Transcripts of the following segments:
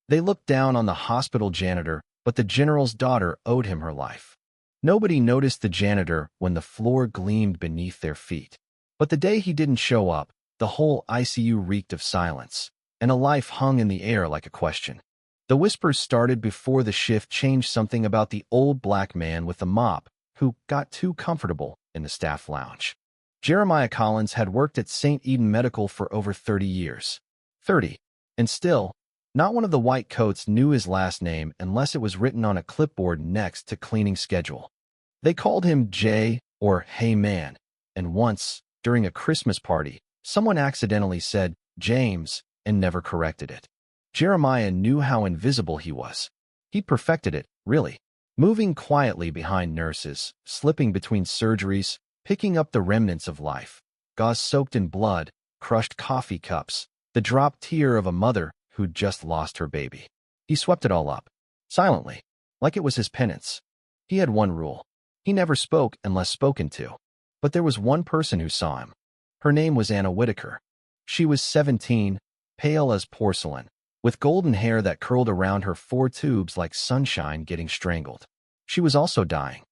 They looked down on the hospital janitor, but the general's daughter owed him her life. Nobody noticed the janitor when the floor gleamed beneath their feet. But the day he didn't show up, the whole ICU reeked of silence, and a life hung in the air like a question. The whispers started before the shift changed something about the old black man with the mop, who got too comfortable in the staff lounge. Jeremiah Collins had worked at St. Eden Medical for over 30 years. 30. And still, not one of the white coats knew his last name unless it was written on a clipboard next to cleaning schedule. They called him Jay or Hey Man, and once, during a Christmas party, someone accidentally said James and never corrected it. Jeremiah knew how invisible he was. He'd perfected it, really. Moving quietly behind nurses, slipping between surgeries, picking up the remnants of life. Gauze soaked in blood, crushed coffee cups, the dropped tear of a mother who'd just lost her baby. He swept it all up, silently, like it was his penance. He had one rule. He never spoke unless spoken to. But there was one person who saw him. Her name was Anna Whitaker. She was 17, pale as porcelain, with golden hair that curled around her 4 tubes like sunshine getting strangled. She was also dying.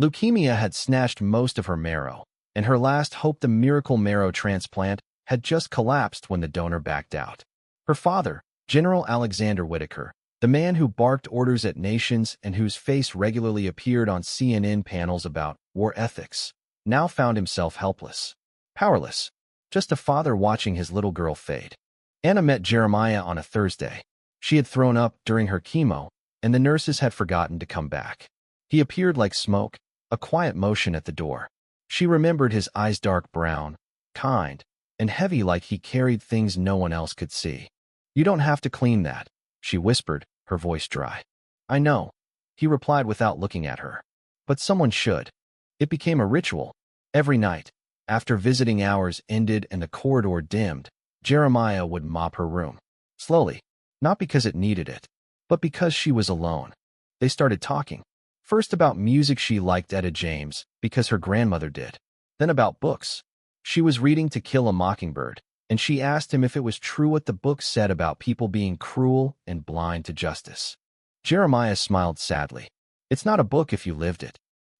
Leukemia had snatched most of her marrow, and her last hope, the miracle marrow transplant, had just collapsed when the donor backed out. Her father, General Alexander Whitaker, the man who barked orders at nations and whose face regularly appeared on CNN panels about war ethics, now found himself helpless, powerless, just a father watching his little girl fade. Anna met Jeremiah on a Thursday. She had thrown up during her chemo, and the nurses had forgotten to come back. He appeared like smoke, a quiet motion at the door. She remembered his eyes dark brown, kind, and heavy like he carried things no one else could see. "You don't have to clean that," she whispered, her voice dry. "I know," he replied without looking at her. "But someone should." It became a ritual. Every night, after visiting hours ended and the corridor dimmed, Jeremiah would mop her room. Slowly, not because it needed it, but because she was alone. They started talking. First about music she liked Etta James, because her grandmother did. Then about books. She was reading To Kill a Mockingbird, and she asked him if it was true what the book said about people being cruel and blind to justice. Jeremiah smiled sadly. "It's not a book if you lived it."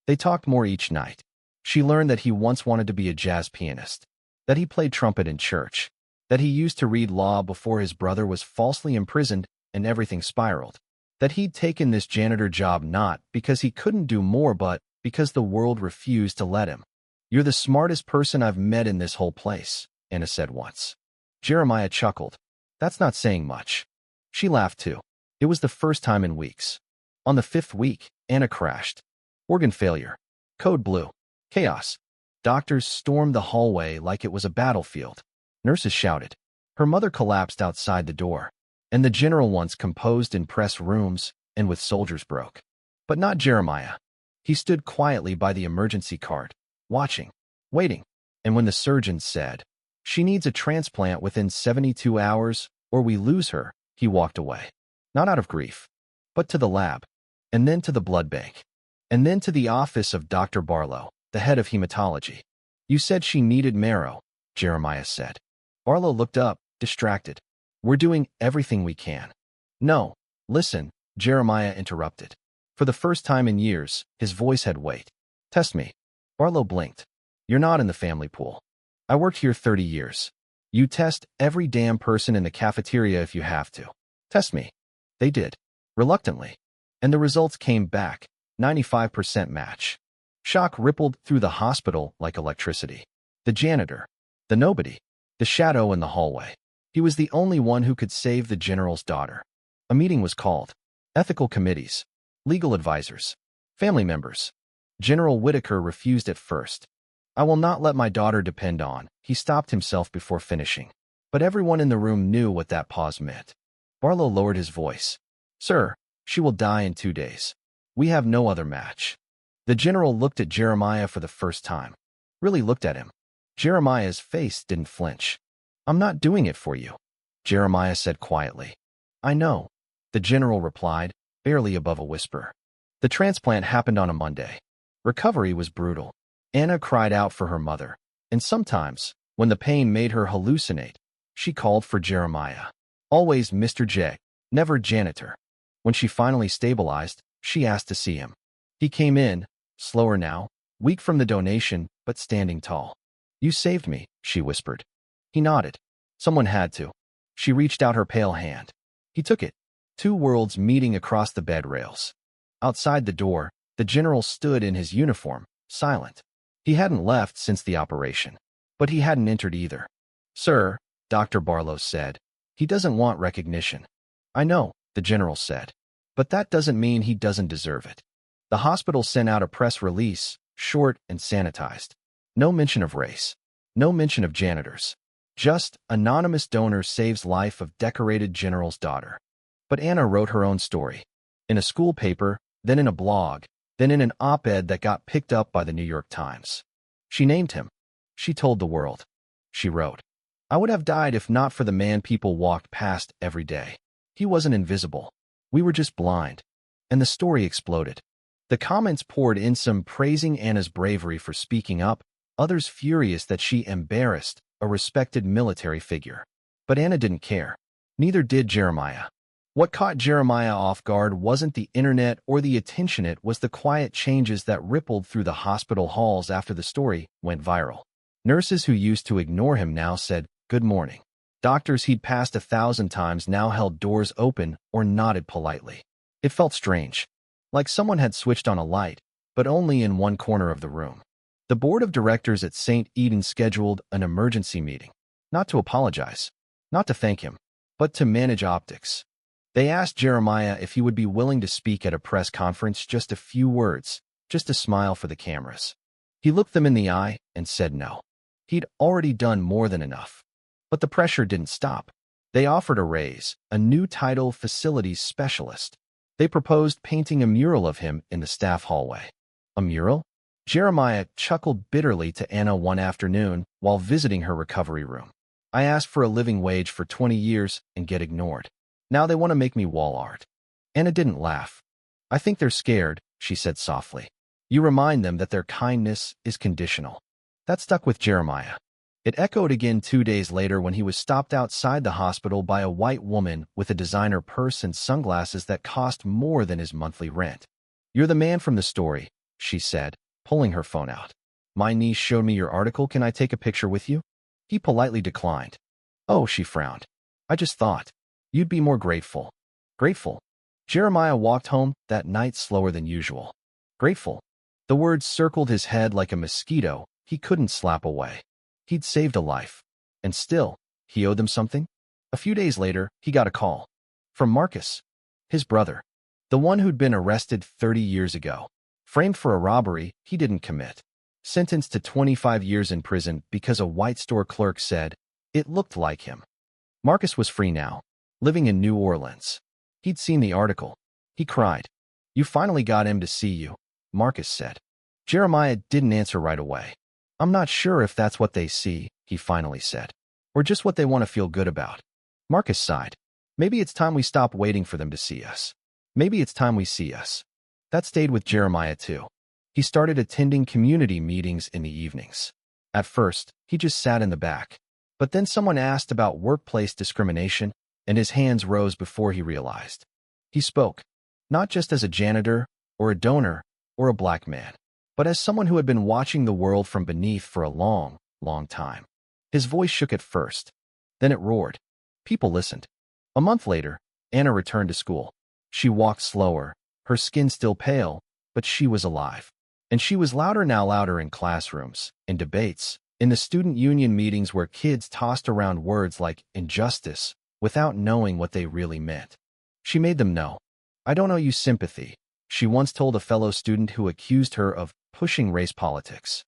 They talked more each night. She learned that he once wanted to be a jazz pianist, that he played trumpet in church, that he used to read law before his brother was falsely imprisoned and everything spiraled, that he'd taken this janitor job not because he couldn't do more but because the world refused to let him. "You're the smartest person I've met in this whole place," Anna said once. Jeremiah chuckled. "That's not saying much." She laughed too. It was the first time in weeks. On the 5th week, Anna crashed. Organ failure. Code blue. Chaos. Doctors stormed the hallway like it was a battlefield. Nurses shouted. Her mother collapsed outside the door, and the general once composed in press rooms and with soldiers broke. But not Jeremiah. He stood quietly by the emergency cart, watching, waiting, and when the surgeon said, "She needs a transplant within 72 hours or we lose her," he walked away. Not out of grief, but to the lab, and then to the blood bank, and then to the office of Dr. Barlow, the head of hematology. "You said she needed marrow," Jeremiah said. Barlow looked up, distracted. "We're doing everything we can." "No, listen," Jeremiah interrupted. For the first time in years, his voice had weight. "Test me." Barlow blinked. "You're not in the family pool. I worked here 30 years. You test every damn person in the cafeteria if you have to. Test me." They did, reluctantly. And the results came back, 95% match. Shock rippled through the hospital like electricity. The janitor, the nobody, the shadow in the hallway. He was the only one who could save the general's daughter. A meeting was called. Ethical committees, legal advisors, family members. General Whitaker refused at first. "I will not let my daughter depend on," he stopped himself before finishing. But everyone in the room knew what that pause meant. Barlow lowered his voice. "Sir, she will die in 2 days. We have no other match." The general looked at Jeremiah for the first time. Really looked at him. Jeremiah's face didn't flinch. "I'm not doing it for you," Jeremiah said quietly. "I know," the general replied, barely above a whisper. The transplant happened on a Monday. Recovery was brutal. Anna cried out for her mother, and sometimes, when the pain made her hallucinate, she called for Jeremiah. Always Mr. J. Never Janitor. When she finally stabilized, she asked to see him. He came in, slower now, weak from the donation, but standing tall. "You saved me," she whispered. He nodded. Someone had to. She reached out her pale hand. He took it. Two worlds meeting across the bed rails. Outside the door, the general stood in his uniform, silent. He hadn't left since the operation. But he hadn't entered either. "Sir," Dr. Barlow said, "he doesn't want recognition." "I know," the general said. "But that doesn't mean he doesn't deserve it." The hospital sent out a press release, short and sanitized. No mention of race. No mention of janitors. Just, anonymous donor saves life of decorated general's daughter. But Anna wrote her own story. In a school paper, then in a blog, then in an op-ed that got picked up by the New York Times. She named him. She told the world. She wrote, "I would have died if not for the man people walked past every day. He wasn't invisible. We were just blind." And the story exploded. The comments poured in, some praising Anna's bravery for speaking up, others furious that she embarrassed a respected military figure. But Anna didn't care. Neither did Jeremiah. What caught Jeremiah off guard wasn't the internet or the attention, it was the quiet changes that rippled through the hospital halls after the story went viral. Nurses who used to ignore him now said, "Good morning." Doctors he'd passed 1,000 times now held doors open or nodded politely. It felt strange. Like someone had switched on a light, but only in one corner of the room. The board of directors at St. Eden scheduled an emergency meeting. Not to apologize. Not to thank him. But to manage optics. They asked Jeremiah if he would be willing to speak at a press conference, just a few words, just a smile for the cameras. He looked them in the eye and said no. He'd already done more than enough. But the pressure didn't stop. They offered a raise, a new title, facilities specialist. They proposed painting a mural of him in the staff hallway. A mural? Jeremiah chuckled bitterly to Anna one afternoon while visiting her recovery room. "I asked for a living wage for 20 years and get ignored. Now they want to make me wall art." Anna didn't laugh. "I think they're scared," she said softly. "You remind them that their kindness is conditional." That stuck with Jeremiah. It echoed again 2 days later when he was stopped outside the hospital by a white woman with a designer purse and sunglasses that cost more than his monthly rent. "You're the man from the story," she said, pulling her phone out. "My niece showed me your article. Can I take a picture with you?" He politely declined. "Oh," she frowned. "I just thought you'd be more grateful." Grateful? Jeremiah walked home that night slower than usual. Grateful? The words circled his head like a mosquito he couldn't slap away. He'd saved a life. And still, he owed them something? A few days later, he got a call. From Marcus. His brother. The one who'd been arrested 30 years ago. Framed for a robbery he didn't commit. Sentenced to 25 years in prison because a white store clerk said it looked like him. Marcus was free now, living in New Orleans. He'd seen the article. He cried. "You finally got him to see you," Marcus said. Jeremiah didn't answer right away. "I'm not sure if that's what they see," he finally said. "Or just what they want to feel good about." Marcus sighed. "Maybe it's time we stop waiting for them to see us. Maybe it's time we see us." That stayed with Jeremiah too. He started attending community meetings in the evenings. At first, he just sat in the back. But then someone asked about workplace discrimination, and his hands rose before he realized. He spoke, not just as a janitor, or a donor, or a black man, but as someone who had been watching the world from beneath for a long, long time. His voice shook at first. Then it roared. People listened. A month later, Anna returned to school. She walked slower, her skin still pale, but she was alive. And she was louder now, louder in classrooms, in debates, in the student union meetings where kids tossed around words like injustice without knowing what they really meant. She made them know. "I don't owe you sympathy," she once told a fellow student who accused her of pushing race politics.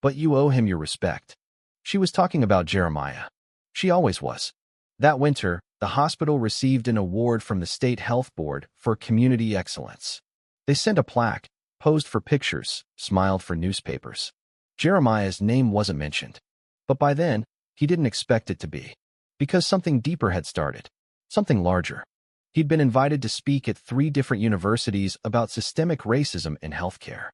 "But you owe him your respect." She was talking about Jeremiah. She always was. That winter, the hospital received an award from the State Health Board for community excellence. They sent a plaque, posed for pictures, smiled for newspapers. Jeremiah's name wasn't mentioned. But by then, he didn't expect it to be. Because something deeper had started. Something larger. He'd been invited to speak at 3 different universities about systemic racism in healthcare.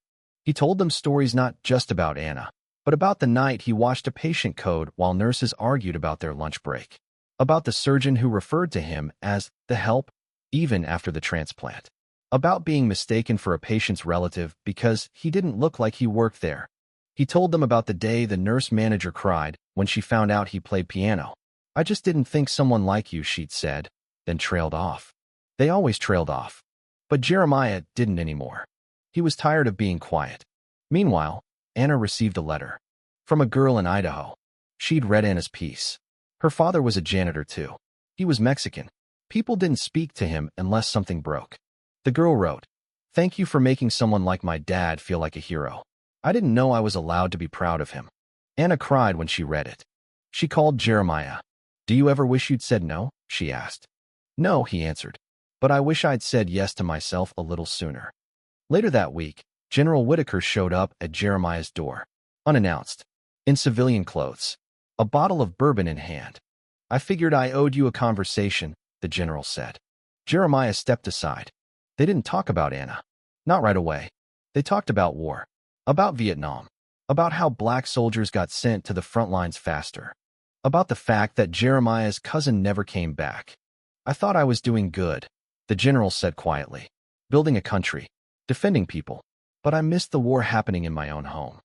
He told them stories not just about Anna, but about the night he watched a patient code while nurses argued about their lunch break. About the surgeon who referred to him as the help even after the transplant. About being mistaken for a patient's relative because he didn't look like he worked there. He told them about the day the nurse manager cried when she found out he played piano. "I just didn't think someone like you," she'd said, then trailed off. They always trailed off. But Jeremiah didn't anymore. He was tired of being quiet. Meanwhile, Anna received a letter from a girl in Idaho. She'd read Anna's piece. Her father was a janitor too. He was Mexican. People didn't speak to him unless something broke. The girl wrote, "Thank you for making someone like my dad feel like a hero. I didn't know I was allowed to be proud of him." Anna cried when she read it. She called Jeremiah. "Do you ever wish you'd said no?" she asked. "No," he answered. "But I wish I'd said yes to myself a little sooner." Later that week, General Whitaker showed up at Jeremiah's door, unannounced, in civilian clothes, a bottle of bourbon in hand. "I figured I owed you a conversation," the general said. Jeremiah stepped aside. They didn't talk about Anna. Not right away. They talked about war, about Vietnam, about how black soldiers got sent to the front lines faster, about the fact that Jeremiah's cousin never came back. "I thought I was doing good," the general said quietly, "building a country, defending people, but I missed the war happening in my own home."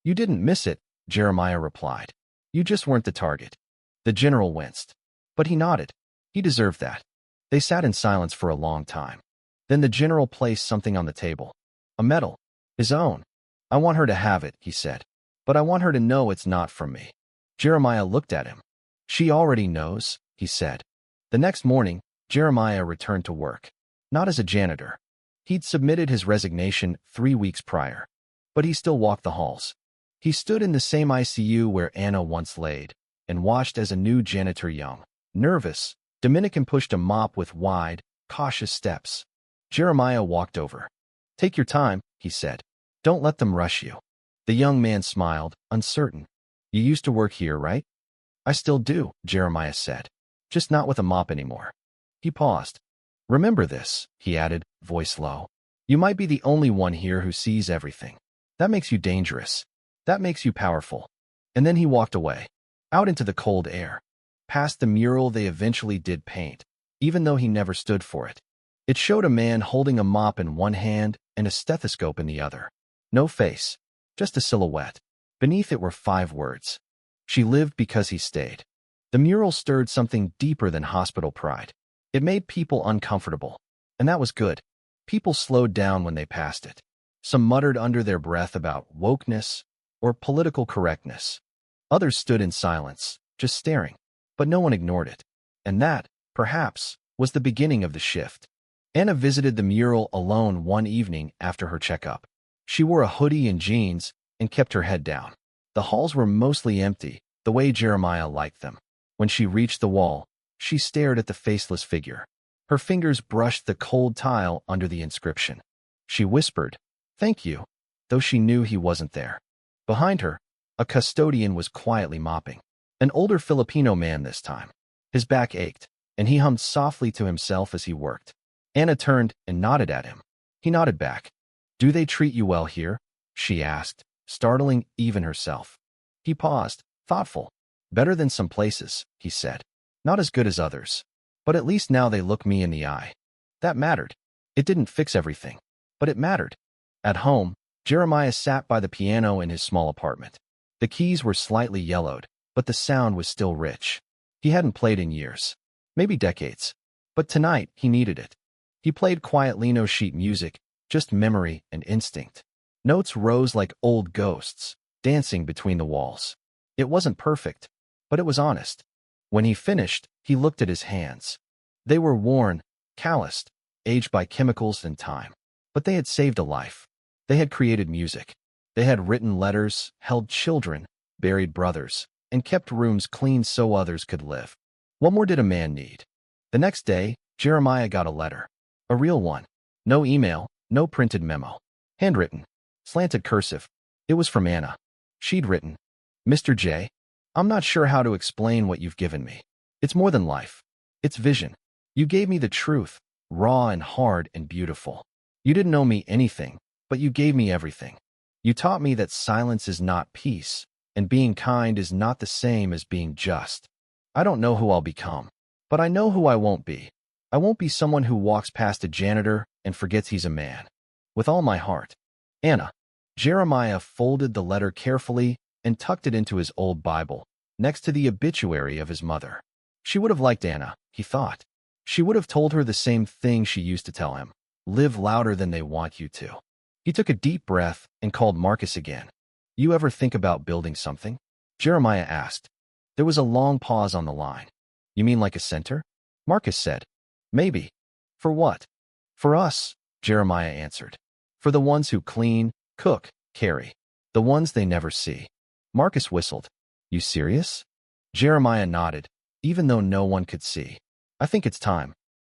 "You didn't miss it," Jeremiah replied. "You just weren't the target." The general winced, but he nodded. He deserved that. They sat in silence for a long time. Then the general placed something on the table. A medal. His own. "I want her to have it," he said. "But I want her to know it's not from me." Jeremiah looked at him. "She already knows," he said. The next morning, Jeremiah returned to work. Not as a janitor. He'd submitted his resignation 3 weeks prior. But he still walked the halls. He stood in the same ICU where Anna once laid, and watched as a new janitor, young, nervous, Dominican, pushed a mop with wide, cautious steps. Jeremiah walked over. "Take your time," he said. "Don't let them rush you." The young man smiled, uncertain. "You used to work here, right?" "I still do," Jeremiah said. "Just not with a mop anymore." He paused. "Remember this," he added, voice low. "You might be the only one here who sees everything. That makes you dangerous. That makes you powerful." And then he walked away, out into the cold air, past the mural they eventually did paint, even though he never stood for it. It showed a man holding a mop in one hand and a stethoscope in the other. No face, just a silhouette. Beneath it were 5 words. "She lived because he stayed." The mural stirred something deeper than hospital pride. It made people uncomfortable, and that was good. People slowed down when they passed it. Some muttered under their breath about wokeness or political correctness. Others stood in silence, just staring, but no one ignored it. And that, perhaps, was the beginning of the shift. Anna visited the mural alone one evening after her checkup. She wore a hoodie and jeans and kept her head down. The halls were mostly empty, the way Jeremiah liked them. When she reached the wall, she stared at the faceless figure. Her fingers brushed the cold tile under the inscription. She whispered, "Thank you," though she knew he wasn't there. Behind her, a custodian was quietly mopping. An older Filipino man this time. His back ached, and he hummed softly to himself as he worked. Anna turned and nodded at him. He nodded back. "Do they treat you well here?" she asked, startling even herself. He paused, thoughtful. "Better than some places," he said. "Not as good as others. But at least now they look me in the eye." That mattered. It didn't fix everything, but it mattered. At home, Jeremiah sat by the piano in his small apartment. The keys were slightly yellowed, but the sound was still rich. He hadn't played in years, maybe decades. But tonight, he needed it. He played quiet lino sheet music, just memory and instinct. Notes rose like old ghosts, dancing between the walls. It wasn't perfect, but it was honest. When he finished, he looked at his hands. They were worn, calloused, aged by chemicals and time. But they had saved a life. They had created music. They had written letters, held children, buried brothers, and kept rooms clean so others could live. What more did a man need? The next day, Jeremiah got a letter. A real one. No email, no printed memo. Handwritten. Slanted cursive. It was from Anna. She'd written, "Mr. J, I'm not sure how to explain what you've given me. It's more than life. It's vision. You gave me the truth, raw and hard and beautiful. You didn't know me anything, but you gave me everything. You taught me that silence is not peace, and being kind is not the same as being just. I don't know who I'll become, but I know who I won't be. I won't be someone who walks past a janitor and forgets he's a man. With all my heart. Anna. Jeremiah folded the letter carefully and tucked it into his old Bible, next to the obituary of his mother. She would have liked Anna, he thought. She would have told her the same thing she used to tell him. Live louder than they want you to. He took a deep breath and called Marcus again. You ever think about building something? Jeremiah asked. There was a long pause on the line. You mean like a center? Marcus said. Maybe. For what? For us, Jeremiah answered. For the ones who clean, cook, carry. The ones they never see. Marcus whistled. You serious? Jeremiah nodded, even though no one could see. I think it's time.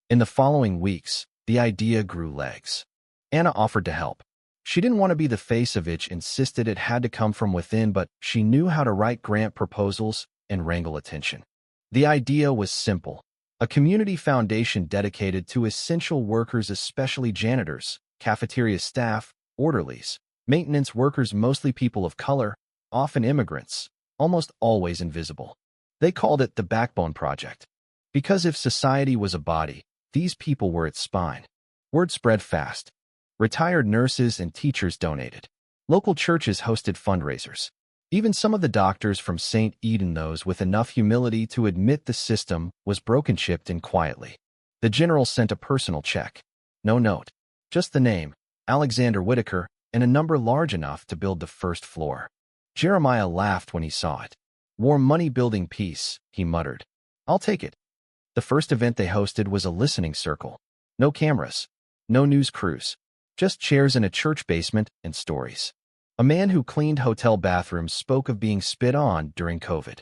In the following weeks, the idea grew legs. Anna offered to help. She didn't want to be the face of it, insisted it had to come from within, but she knew how to write grant proposals and wrangle attention. The idea was simple. A community foundation dedicated to essential workers, especially janitors, cafeteria staff, orderlies, maintenance workers, mostly people of color, often immigrants, almost always invisible. They called it the Backbone Project. Because if society was a body, these people were its spine. Word spread fast. Retired nurses and teachers donated. Local churches hosted fundraisers. Even some of the doctors from St. Eden, those with enough humility to admit the system was broken, chipped in quietly. The general sent a personal check. No note. Just the name, Alexander Whitaker, and a number large enough to build the first floor. Jeremiah laughed when he saw it. Warm money building peace, he muttered. I'll take it. The first event they hosted was a listening circle. No cameras. No news crews. Just chairs in a church basement and stories. A man who cleaned hotel bathrooms spoke of being spit on during COVID.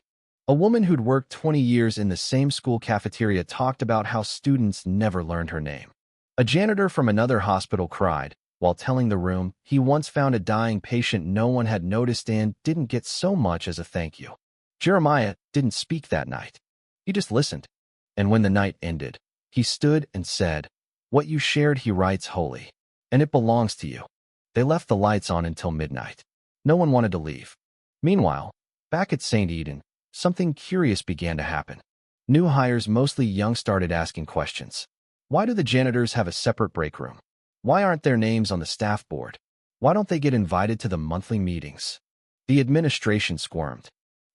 A woman who'd worked 20 years in the same school cafeteria talked about how students never learned her name. A janitor from another hospital cried, while telling the room he once found a dying patient no one had noticed and didn't get so much as a thank you. Jeremiah didn't speak that night. He just listened. And when the night ended, he stood and said, What you shared, he writes, holy. And it belongs to you. They left the lights on until midnight. No one wanted to leave. Meanwhile, back at St. Eden, something curious began to happen. New hires, mostly young, started asking questions. Why do the janitors have a separate break room? Why aren't their names on the staff board? Why don't they get invited to the monthly meetings? The administration squirmed.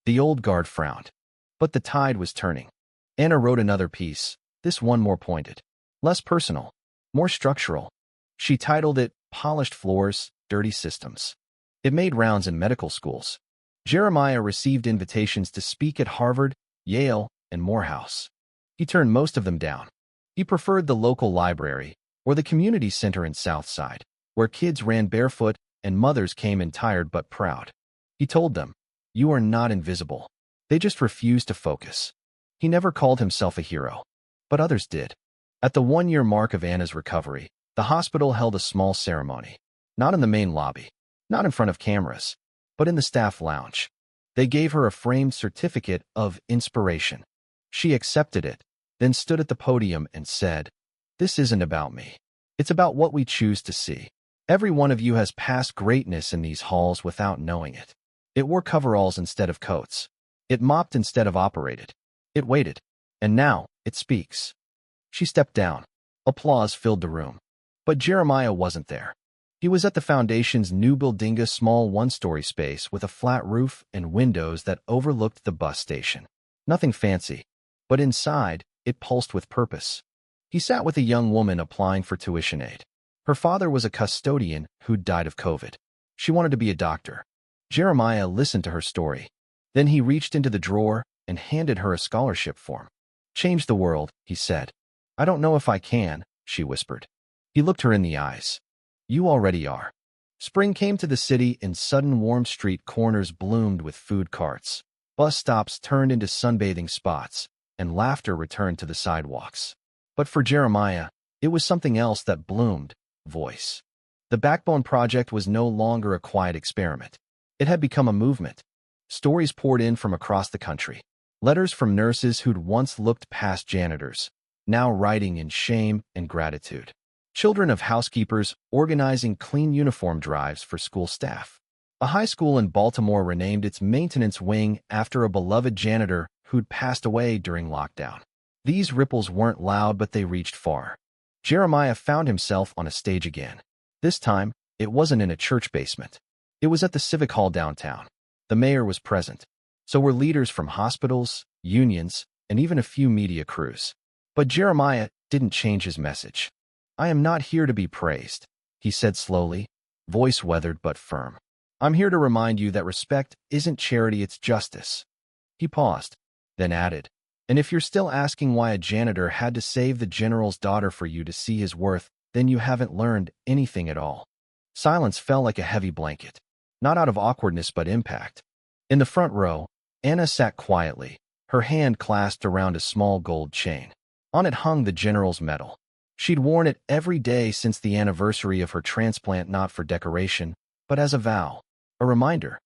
The old guard frowned. But the tide was turning. Anna wrote another piece, this one more pointed. Less personal. More structural. She titled it, Polished Floors, Dirty Systems. It made rounds in medical schools. Jeremiah received invitations to speak at Harvard, Yale, and Morehouse. He turned most of them down. He preferred the local library or the community center in Southside, where kids ran barefoot and mothers came in tired but proud. He told them, You are not invisible. They just refuse to focus. He never called himself a hero, but others did. At the 1-year mark of Anna's recovery, the hospital held a small ceremony. Not in the main lobby, not in front of cameras, but in the staff lounge. They gave her a framed certificate of inspiration. She accepted it, then stood at the podium and said, This isn't about me. It's about what we choose to see. Every one of you has passed greatness in these halls without knowing it. It wore coveralls instead of coats. It mopped instead of operated. It waited. And now, it speaks. She stepped down. Applause filled the room. But Jeremiah wasn't there. He was at the foundation's new building, a small one-story space with a flat roof and windows that overlooked the bus station. Nothing fancy, but inside, it pulsed with purpose. He sat with a young woman applying for tuition aid. Her father was a custodian who'd died of COVID. She wanted to be a doctor. Jeremiah listened to her story. Then he reached into the drawer and handed her a scholarship form. Change the world, he said. I don't know if I can, she whispered. He looked her in the eyes. You already are. Spring came to the city and sudden warm street corners bloomed with food carts. Bus stops turned into sunbathing spots, and laughter returned to the sidewalks. But for Jeremiah, it was something else that bloomed, voice. The Backbone Project was no longer a quiet experiment. It had become a movement. Stories poured in from across the country. Letters from nurses who'd once looked past janitors, now writing in shame and gratitude. Children of housekeepers organizing clean uniform drives for school staff. A high school in Baltimore renamed its maintenance wing after a beloved janitor who'd passed away during lockdown. These ripples weren't loud, but they reached far. Jeremiah found himself on a stage again. This time, it wasn't in a church basement. It was at the Civic Hall downtown. The mayor was present. So were leaders from hospitals, unions, and even a few media crews. But Jeremiah didn't change his message. "I am not here to be praised," he said slowly, voice weathered but firm. "I'm here to remind you that respect isn't charity, it's justice." He paused, then added, "And if you're still asking why a janitor had to save the general's daughter for you to see his worth, then you haven't learned anything at all." Silence fell like a heavy blanket, not out of awkwardness but impact. In the front row, Anna sat quietly, her hand clasped around a small gold chain. On it hung the general's medal. She'd worn it every day since the anniversary of her transplant, not for decoration, but as a vow, a reminder.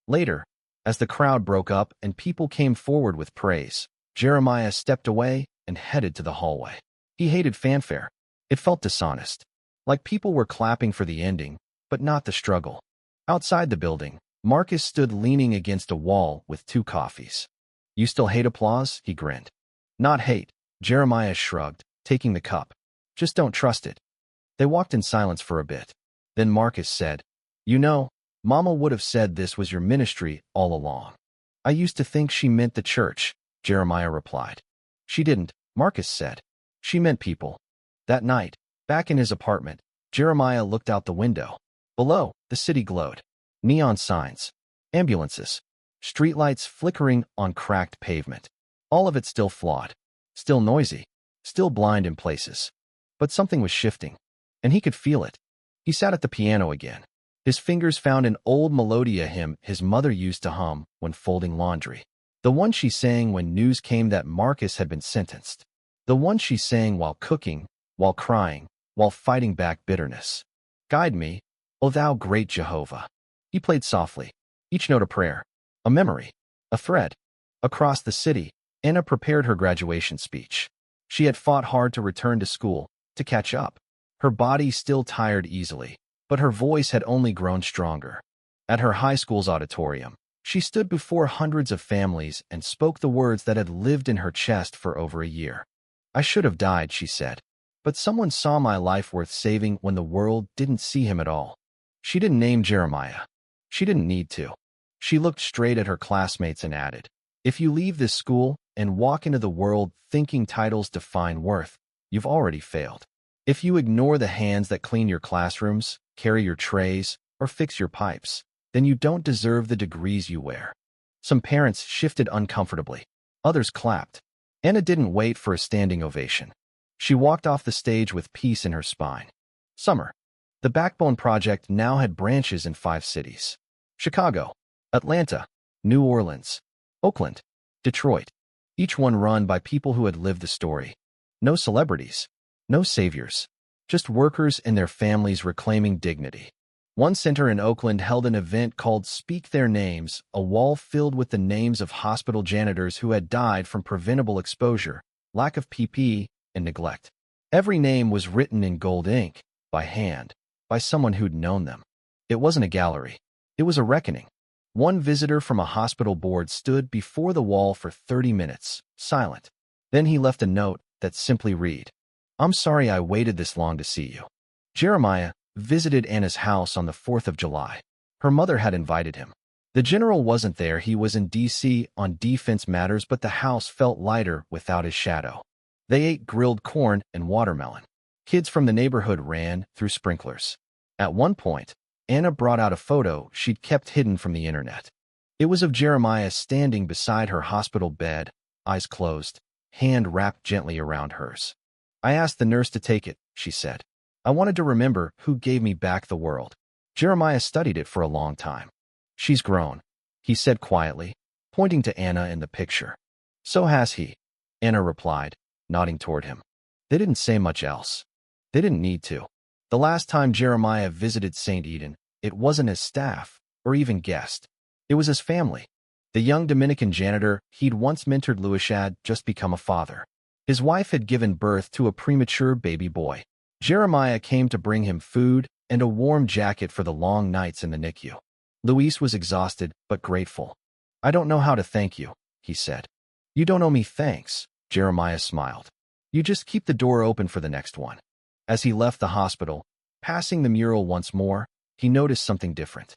Later, as the crowd broke up and people came forward with praise, Jeremiah stepped away and headed to the hallway. He hated fanfare. It felt dishonest, like people were clapping for the ending, but not the struggle. Outside the building, Marcus stood leaning against a wall with 2 coffees. "You still hate applause?" he grinned. "Not hate," Jeremiah shrugged, taking the cup. "Just don't trust it." They walked in silence for a bit. Then Marcus said, "You know, Mama would have said this was your ministry all along." "I used to think she meant the church," Jeremiah replied. "She didn't," Marcus said. "She meant people." That night, back in his apartment, Jeremiah looked out the window. Below, the city glowed. Neon signs, ambulances, streetlights flickering on cracked pavement. All of it still flawed, still noisy, still blind in places. But something was shifting, and he could feel it. He sat at the piano again. His fingers found an old melodia hymn his mother used to hum when folding laundry. The one she sang when news came that Marcus had been sentenced. The one she sang while cooking, while crying, while fighting back bitterness. "Guide me, O thou great Jehovah." He played softly, each note a prayer, a memory, a thread. Across the city, Anna prepared her graduation speech. She had fought hard to return to school, to catch up. Her body still tired easily, but her voice had only grown stronger. At her high school's auditorium, she stood before hundreds of families and spoke the words that had lived in her chest for over a year. "I should have died," she said, "but someone saw my life worth saving when the world didn't see him at all." She didn't name Jeremiah. She didn't need to. She looked straight at her classmates and added, "If you leave this school and walk into the world thinking titles define worth, you've already failed. If you ignore the hands that clean your classrooms, carry your trays, or fix your pipes, then you don't deserve the degrees you wear." Some parents shifted uncomfortably. Others clapped. Anna didn't wait for a standing ovation. She walked off the stage with peace in her spine. Summer. The Backbone Project now had branches in 5 cities: Chicago, Atlanta, New Orleans, Oakland, Detroit. Each one run by people who had lived the story. No celebrities, no saviors, just workers and their families reclaiming dignity. One center in Oakland held an event called Speak Their Names, a wall filled with the names of hospital janitors who had died from preventable exposure, lack of PPE, and neglect. Every name was written in gold ink, by hand, by someone who'd known them. It wasn't a gallery. It was a reckoning. One visitor from a hospital board stood before the wall for 30 minutes, silent. Then he left a note that simply read, "I'm sorry I waited this long to see you." Jeremiah visited Anna's house on the 4th of July. Her mother had invited him. The general wasn't there. He was in D.C. on defense matters, but the house felt lighter without his shadow. They ate grilled corn and watermelon. Kids from the neighborhood ran through sprinklers. At one point, Anna brought out a photo she'd kept hidden from the internet. It was of Jeremiah standing beside her hospital bed, eyes closed, hand wrapped gently around hers. "I asked the nurse to take it," she said. "I wanted to remember who gave me back the world." Jeremiah studied it for a long time. "She's grown," he said quietly, pointing to Anna in the picture. "So has he," Anna replied, nodding toward him. They didn't say much else. They didn't need to. The last time Jeremiah visited St. Eden, it wasn't as staff or even guest. It was his family. The young Dominican janitor he'd once mentored Louis had just become a father. His wife had given birth to a premature baby boy. Jeremiah came to bring him food and a warm jacket for the long nights in the NICU. Luis was exhausted but grateful. "I don't know how to thank you," he said. "You don't owe me thanks," Jeremiah smiled. You just keep the door open for the next one. As he left the hospital, passing the mural once more, he noticed something different.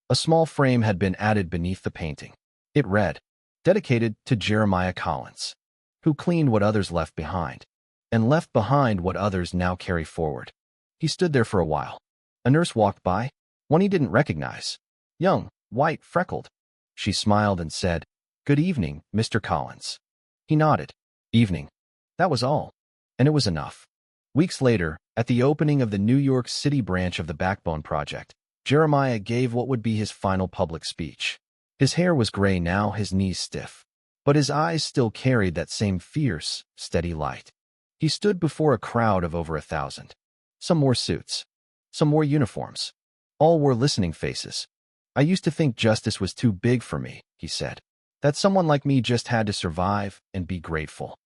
A small frame had been added beneath the painting. It read, "Dedicated to Jeremiah Collins, who cleaned what others left behind, and left behind what others now carry forward." He stood there for a while. A nurse walked by, one he didn't recognize. Young, white, freckled. She smiled and said, "Good evening, Mr. Collins." He nodded. "Evening." That was all. And it was enough. Weeks later, at the opening of the New York City branch of the Backbone Project, Jeremiah gave what would be his final public speech. His hair was gray now, his knees stiff. But his eyes still carried that same fierce, steady light. He stood before a crowd of over 1,000. Some wore suits. Some wore uniforms. All wore listening faces. "I used to think justice was too big for me," he said. "That someone like me just had to survive and be grateful.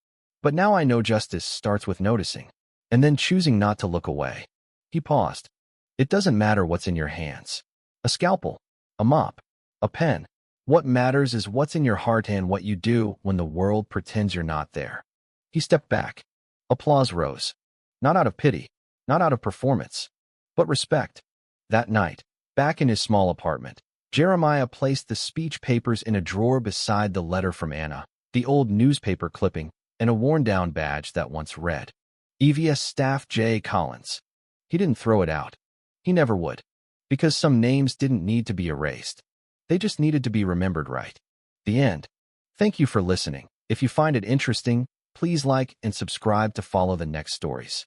But now I know justice starts with noticing, and then choosing not to look away." He paused. "It doesn't matter what's in your hands. A scalpel, a mop, a pen. What matters is what's in your heart and what you do when the world pretends you're not there." He stepped back. Applause rose. Not out of pity, not out of performance, but respect. That night, back in his small apartment, Jeremiah placed the speech papers in a drawer beside the letter from Anna, the old newspaper clipping, and a worn-down badge that once read, "EVS Staff J. Collins." He didn't throw it out. He never would. Because some names didn't need to be erased. They just needed to be remembered right. The end. Thank you for listening. If you find it interesting, please like and subscribe to follow the next stories.